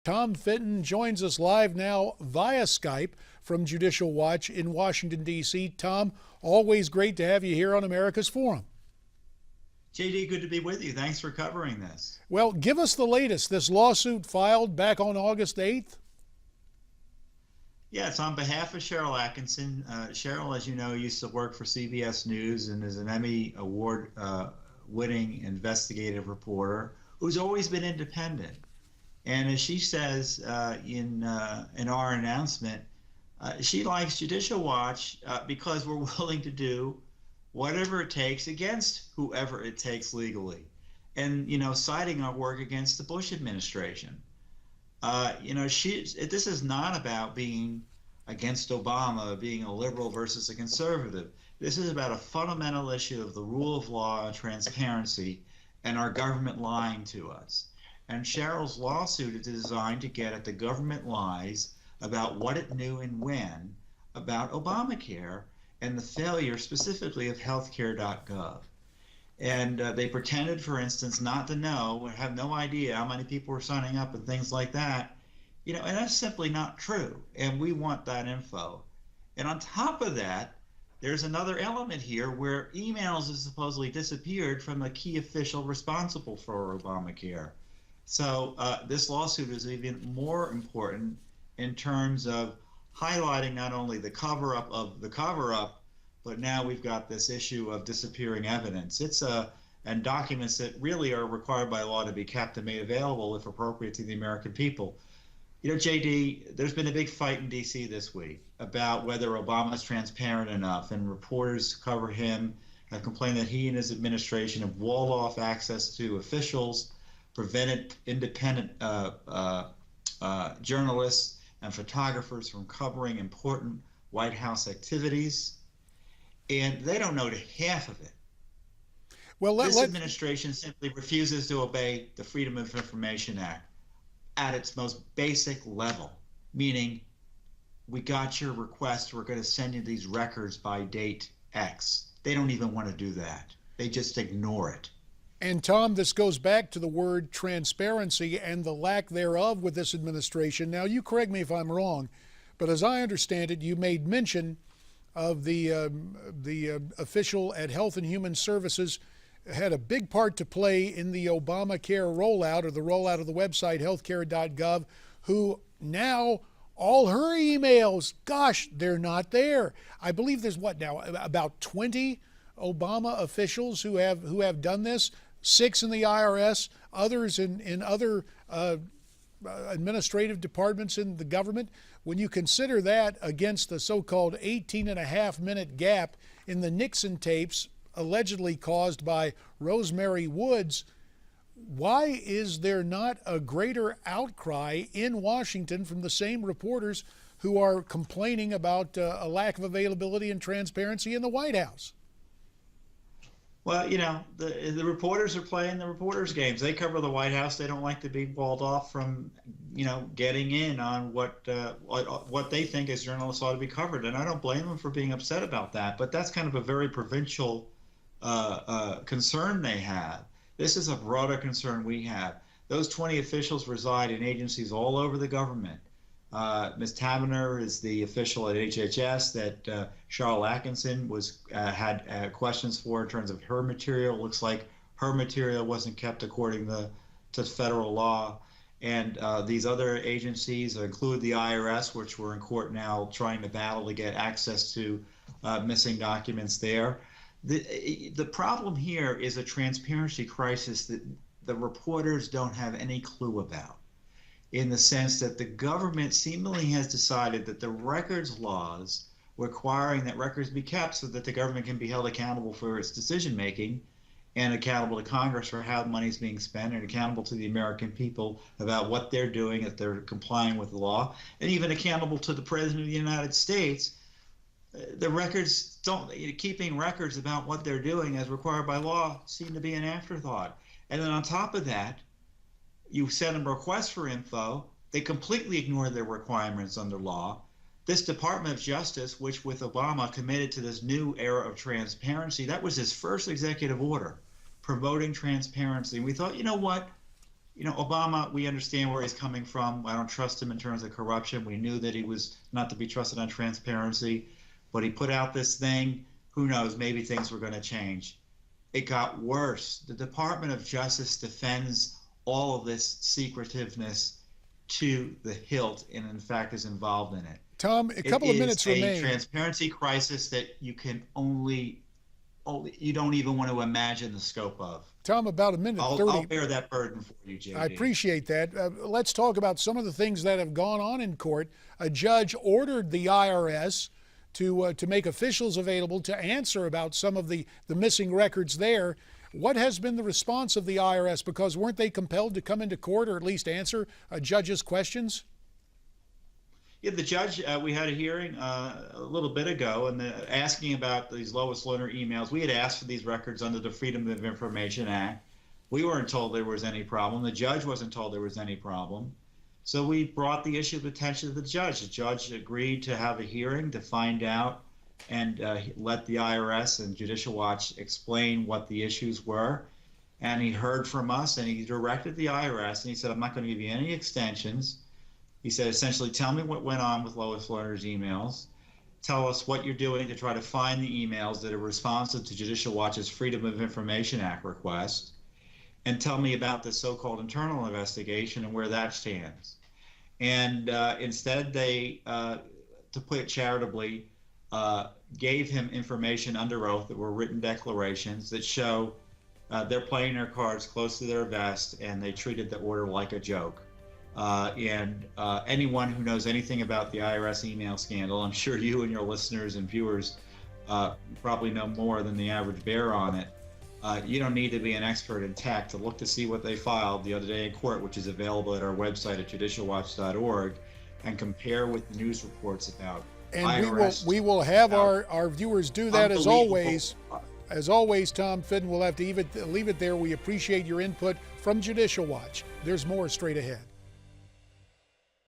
Tom Fitton joins us live now via Skype from Judicial Watch in Washington, D.C. Tom, always great to have you here on America's Forum. JD, good to be with you. Thanks for covering this. Well, give us the latest. This lawsuit filed back on August 8th? Yeah, it's on behalf of Cheryl Atkinson. Cheryl, as you know, used to work for CBS News and is an Emmy Award winning investigative reporter who's always been independent. And as she says in our announcement, she likes Judicial Watch because we're willing to do whatever it takes against whoever it takes legally. And, citing our work against the Bush administration. This is not about being against Obama, being a liberal versus a conservative. This is about a fundamental issue of the rule of law and transparency and our government lying to us. And Cheryl's lawsuit is designed to get at the government lies about what it knew and when about Obamacare and the failure specifically of healthcare.gov. And they pretended, for instance, not to know or have no idea how many people were signing up and things like that. And that's simply not true. And we want that info. And on top of that, there's another element here where emails have supposedly disappeared from a key official responsible for Obamacare. So this lawsuit is even more important in terms of highlighting not only the cover-up of the cover-up, but now we've got this issue of disappearing evidence. And documents that really are required by law to be kept and made available, if appropriate, to the American people. JD, there's been a big fight in D.C. this week about whether Obama's transparent enough, and reporters cover him have complained that he and his administration have walled off access to officials, prevented independent journalists and photographers from covering important White House activities, and they don't know to half of it. Well, this administration simply refuses to obey the Freedom of Information Act at its most basic level, meaning we got your request, we're going to send you these records by date X. They don't even want to do that. They just ignore it. And Tom, this goes back to the word transparency and the lack thereof with this administration. Now, you correct me if I'm wrong, but as I understand it, you made mention of the official at Health and Human Services had a big part to play in the Obamacare rollout, or the rollout of the website healthcare.gov, who now all her emails, gosh, they're not there. I believe there's about 20 Obama officials who have done this, 6 in the IRS, others in other administrative departments in the government. When you consider that against the so-called 18.5-minute gap in the Nixon tapes allegedly caused by Rosemary Woods, why is there not a greater outcry in Washington from the same reporters who are complaining about a lack of availability and transparency in the White House? Well, the reporters are playing the reporters' games. They cover the White House. They don't like to be walled off from, getting in on what they think as journalists ought to be covered. And I don't blame them for being upset about that. But that's kind of a very provincial concern they have. This is a broader concern we have. Those 20 officials reside in agencies all over the government. Ms. Tavener is the official at HHS that Cheryl Atkinson had questions for in terms of her material. It looks like her material wasn't kept according to federal law. And these other agencies include the IRS, which we're in court now trying to battle to get access to missing documents there. The problem here is a transparency crisis that the reporters don't have any clue about, in the sense that the government seemingly has decided that the records laws requiring that records be kept so that the government can be held accountable for its decision making and accountable to Congress for how money is being spent and accountable to the American people about what they're doing if they're complying with the law, and even accountable to the President of the United States. The records keeping records about what they're doing as required by law seem to be an afterthought. And then on top of that, you send them requests for info, they completely ignore their requirements under law. This Department of Justice, which with Obama committed to this new era of transparency, that was his first executive order, promoting transparency. And we thought, you know what? Obama, we understand where he's coming from. I don't trust him in terms of corruption. We knew that he was not to be trusted on transparency, but he put out this thing. Who knows? Maybe things were going to change. It got worse. The Department of Justice defends all of this secretiveness to the hilt, and in fact is involved in it. Tom, a couple of minutes remain. It is a transparency crisis that you can only you don't even want to imagine the scope of. Tom, about a minute 30. I'll bear that burden for you, JD. I appreciate that. Let's talk about some of the things that have gone on in court. A judge ordered the IRS to make officials available to answer about some of the missing records there. What has been the response of the IRS? Because weren't they compelled to come into court or at least answer a judge's questions? Yeah, the judge, we had a hearing a little bit ago, and asking about these Lois Lerner emails. We had asked for these records under the Freedom of Information Act. We weren't told there was any problem. The judge wasn't told there was any problem. So we brought the issue of attention to the judge. The judge agreed to have a hearing to find out and let the IRS and Judicial Watch explain what the issues were. And he heard from us, and he directed the IRS, and he said, I'm not going to give you any extensions. He said, essentially, tell me what went on with Lois Lerner's emails. Tell us what you're doing to try to find the emails that are responsive to Judicial Watch's Freedom of Information Act request. And tell me about the so-called internal investigation and where that stands. And instead, they, to put it charitably, gave him information under oath that were written declarations that show they're playing their cards close to their vest, and they treated the order like a joke. Anyone who knows anything about the IRS email scandal, I'm sure you and your listeners and viewers probably know more than the average bear on it. You don't need to be an expert in tech to look to see what they filed the other day in court, which is available at our website at judicialwatch.org, and compare with the news reports about and IRS. we will have our viewers do that as always. As always, Tom Fitton, we'll have to leave it there. We appreciate your input from Judicial Watch. There's more straight ahead.